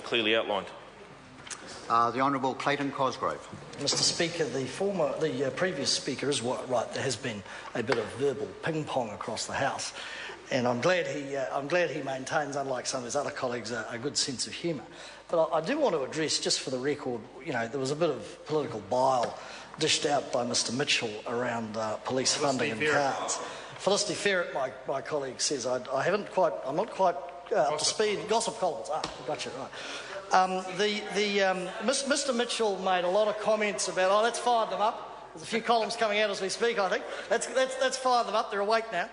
clearly outlined. The Honourable Clayton Cosgrove. Mr. Speaker, the previous speaker is right. There has been a bit of verbal ping pong across the House, and I'm glad he maintains, unlike some of his other colleagues, a good sense of humour. But I do want to address, just for the record, there was a bit of political bile dished out by Mr. Mitchell around police funding and cards. Felicity Ferret, my colleague, says I'm not quite up to speed. Gossip columns. Gotcha, right. Mr. Mitchell made a lot of comments about, let's fire them up. There's a few columns coming out as we speak, I think. Let's fire them up. They're awake now.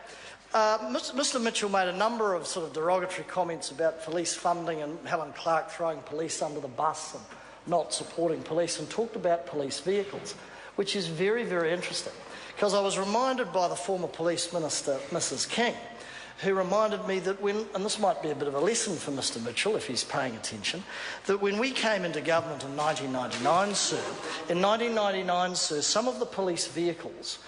Mr. Mitchell made a number of sort of derogatory comments about police funding and Helen Clark throwing police under the bus and not supporting police, and talked about police vehicles, which is very, very interesting, because I was reminded by the former police minister, Mrs. King, who reminded me that and this might be a bit of a lesson for Mr. Mitchell if he's paying attention, that when we came into government in 1999, sir, some of the police vehicles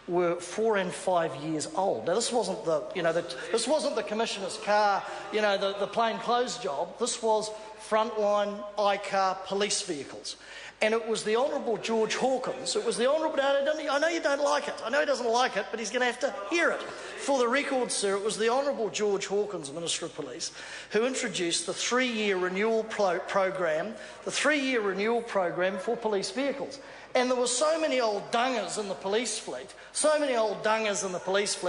were 4 and 5 years old. Now, this wasn't this wasn't the commissioner's car, the plain clothes job. This was frontline ICAR police vehicles. And it was the Honourable George Hawkins, I know you don't like it, I know he doesn't like it, but he's going to have to hear it. For the record, sir, it was the Honourable George Hawkins, Minister of Police, who introduced the 3-year renewal program for police vehicles. And there were so many old dungers in the police fleet, I'm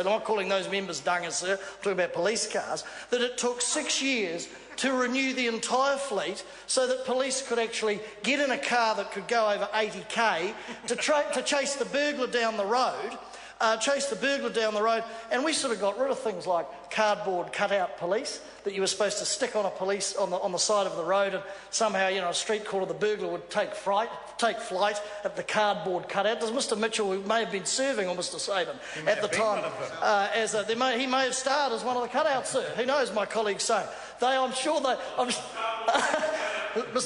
not calling those members dungers, sir, I'm talking about police cars, that it took 6 years to renew the entire fleet so that police could actually get in a car that could go over 80k to chase the burglar down the road. And we sort of got rid of things like cardboard cutout police that you were supposed to stick on a police on the side of the road, and somehow, a street corner, the burglar would take flight at the cardboard cutout. Does Mr. Mitchell, who may have been serving, or Mr. Sabin at the time, he may have starred as one of the cutouts, sir. Who knows? My colleagues say Mr.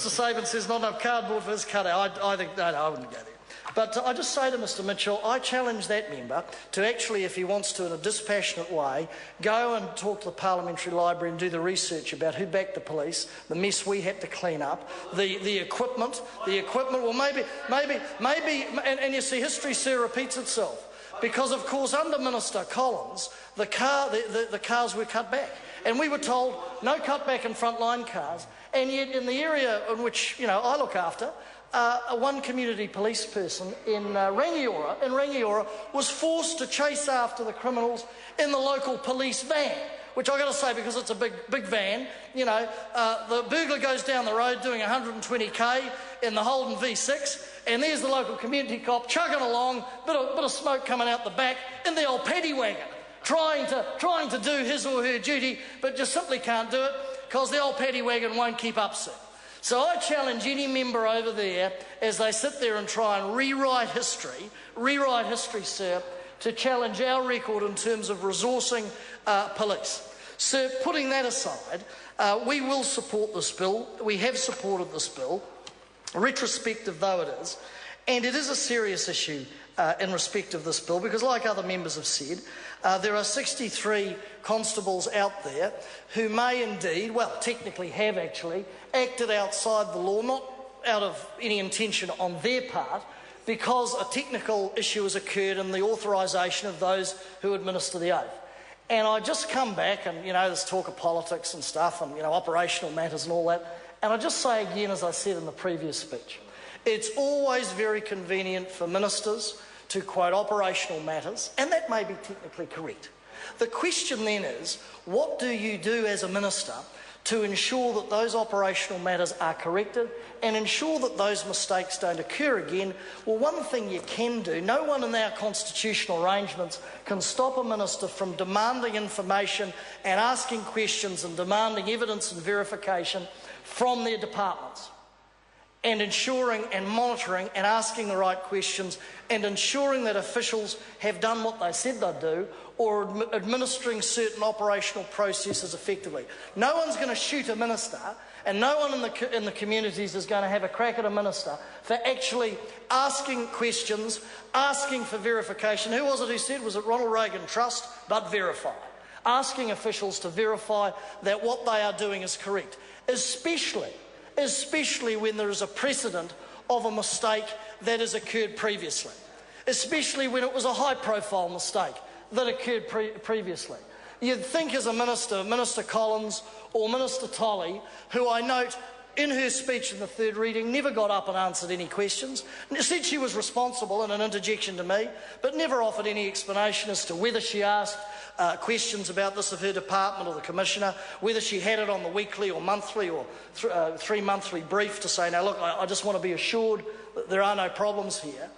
Sabin says not enough cardboard for his cutout. I think no, I wouldn't go there. But I just say to Mr. Mitchell, I challenge that member to actually, if he wants to, in a dispassionate way, go and talk to the Parliamentary Library and do the research about who backed the police, the mess we had to clean up, the equipment. Well, maybe, and you see, history, sir, repeats itself. Because, of course, under Minister Collins, the cars were cut back. And we were told no cutback in frontline cars. And yet, in the area in which I look after, one community police person in Rangiora was forced to chase after the criminals in the local police van, which I got to say, because it's a big van, the burglar goes down the road doing 120k in the Holden V6, and there's the local community cop chugging along, bit of smoke coming out the back in the old paddy wagon, trying to do his or her duty, but just simply can't do it because the old paddy wagon won't keep up, sir. So I challenge any member over there, as they sit there and try and rewrite history, sir, to challenge our record in terms of resourcing police. Sir, putting that aside, we will support this bill. We have supported this bill, retrospective though it is, and it is a serious issue in respect of this bill, because like other members have said, there are 63 constables out there who may indeed, well, technically have actually, acted outside the law, not out of any intention on their part, because a technical issue has occurred in the authorisation of those who administer the oath. And I just come back and, there's talk of politics and stuff and, operational matters and all that, and I just say again, as I said in the previous speech, it's always very convenient for ministers to quote operational matters, and that may be technically correct. The question then is, what do you do as a minister to ensure that those operational matters are corrected and ensure that those mistakes don't occur again? Well, one thing you can do, no one in our constitutional arrangements can stop a minister from demanding information and asking questions and demanding evidence and verification from their departments, and ensuring and monitoring and asking the right questions and ensuring that officials have done what they said they'd do, or administering certain operational processes effectively. No one's going to shoot a minister, and no one in the communities is going to have a crack at a minister for actually asking questions, asking for verification. Who was it who said? Was it Ronald Reagan? Trust, but verify. Asking officials to verify that what they are doing is correct, especially especially when there is a precedent of a mistake that has occurred previously, especially when it was a high-profile mistake that occurred previously. You'd think as a minister, Minister Collins or Minister Tolley, who I note in her speech in the third reading never got up and answered any questions, said she was responsible in an interjection to me, but never offered any explanation as to whether she asked questions about this of her department or the Commissioner, whether she had it on the weekly or monthly or three-monthly brief to say, now look, I just want to be assured that there are no problems here.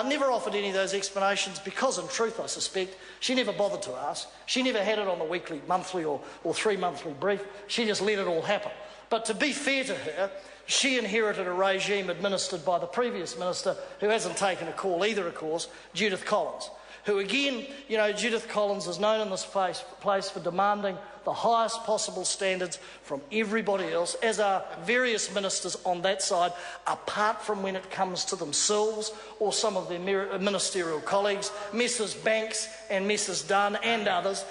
Never offered any of those explanations because, in truth, I suspect, she never bothered to ask. She never had it on the weekly, monthly or three-monthly brief. She just let it all happen. But to be fair to her, she inherited a regime administered by the previous minister, who hasn't taken a call either, of course, Judith Collins, who again, you know, Judith Collins is known in this place for demanding the highest possible standards from everybody else, as are various ministers on that side, apart from when it comes to themselves or some of their ministerial colleagues, Mrs Banks and Mrs Dunn and others,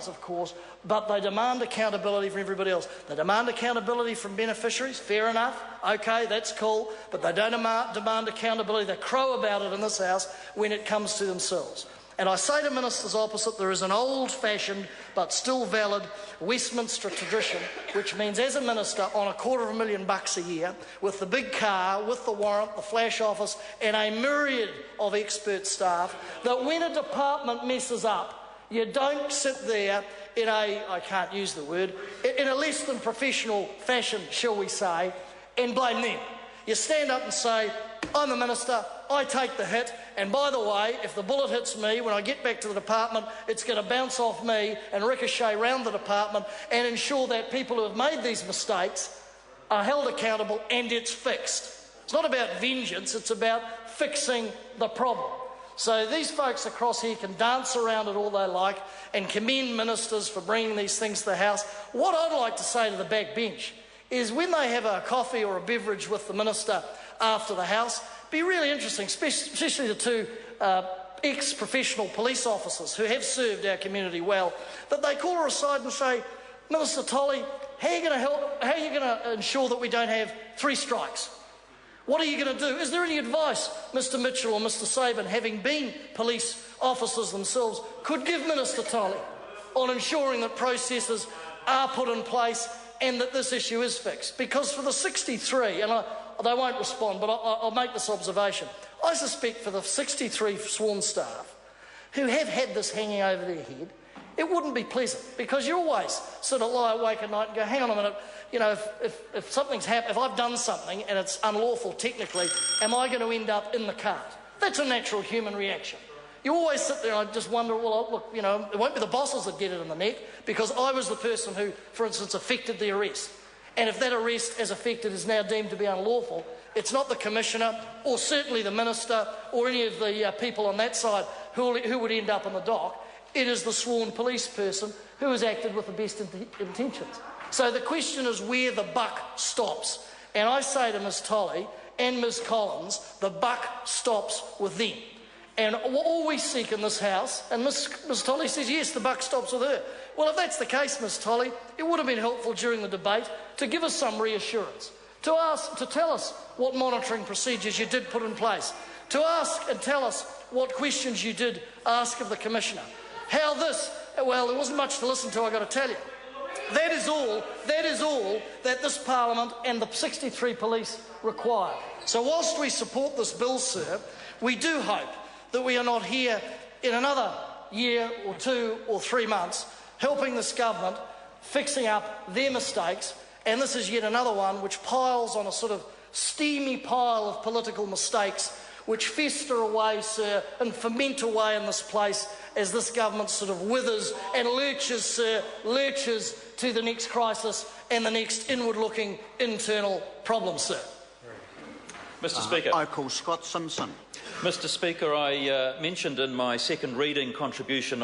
of course, but they demand accountability from everybody else. They demand accountability from beneficiaries, fair enough, okay, that's cool, but they don't demand accountability. They crow about it in this House when it comes to themselves. And I say to ministers opposite, there is an old-fashioned but still valid Westminster tradition, which means as a minister on $250,000 a year, with the big car, with the warrant, the flash office and a myriad of expert staff, that when a department messes up, you don't sit there in a, I can't use the word, in a less than professional fashion, shall we say, and blame them. You stand up and say, I'm the minister, I take the hit, and by the way, if the bullet hits me, when I get back to the department, it's going to bounce off me and ricochet round the department and ensure that people who have made these mistakes are held accountable and it's fixed. It's not about vengeance, it's about fixing the problem. So these folks across here can dance around it all they like and commend ministers for bringing these things to the House. What I'd like to say to the backbench is when they have a coffee or a beverage with the minister after the House, be really interesting, especially the two ex-professional police officers who have served our community well, that they call her aside and say, Minister Tolley, how are you going to ensure that we don't have 3 strikes? What are you going to do? Is there any advice Mr Mitchell or Mr Sabin, having been police officers themselves, could give Minister Tolley on ensuring that processes are put in place and that this issue is fixed? Because for the 63, and they won't respond, but I'll make this observation. I suspect for the 63 sworn staff who have had this hanging over their head, it wouldn't be pleasant, because you always sort of lie awake at night and go, hang on a minute, you know, if something's happened, if I've done something and it's unlawful technically, am I going to end up in the cart? That's a natural human reaction. You always sit there and just wonder, well, look, you know, it won't be the bosses that get it in the neck, because I was the person who, for instance, effected the arrest. And if that arrest as effected is now deemed to be unlawful, it's not the Commissioner or certainly the Minister or any of the people on that side who would end up in the dock. It is the sworn police person who has acted with the best intentions. So the question is where the buck stops. And I say to Ms Tolley and Ms Collins, the buck stops with them. And all we seek in this House, and Ms Tolley says, yes, the buck stops with her. Well, if that's the case, Ms Tolley, it would have been helpful during the debate to give us some reassurance, to tell us what monitoring procedures you did put in place, to ask and tell us what questions you did ask of the Commissioner. How this, well, there wasn't much to listen to, I've got to tell you. That is all that this Parliament and the 63 police require. So whilst we support this bill, sir, we do hope that we are not here in another year or 2 or 3 months helping this government fixing up their mistakes, and this is yet another one which piles on a sort of steamy pile of political mistakes which fester away, sir, and ferment away in this place as this government sort of withers and lurches, sir, lurches to the next crisis and the next inward-looking internal problem, sir. Mr Speaker. I call Scott Simpson. Mr Speaker, I mentioned in my second reading contribution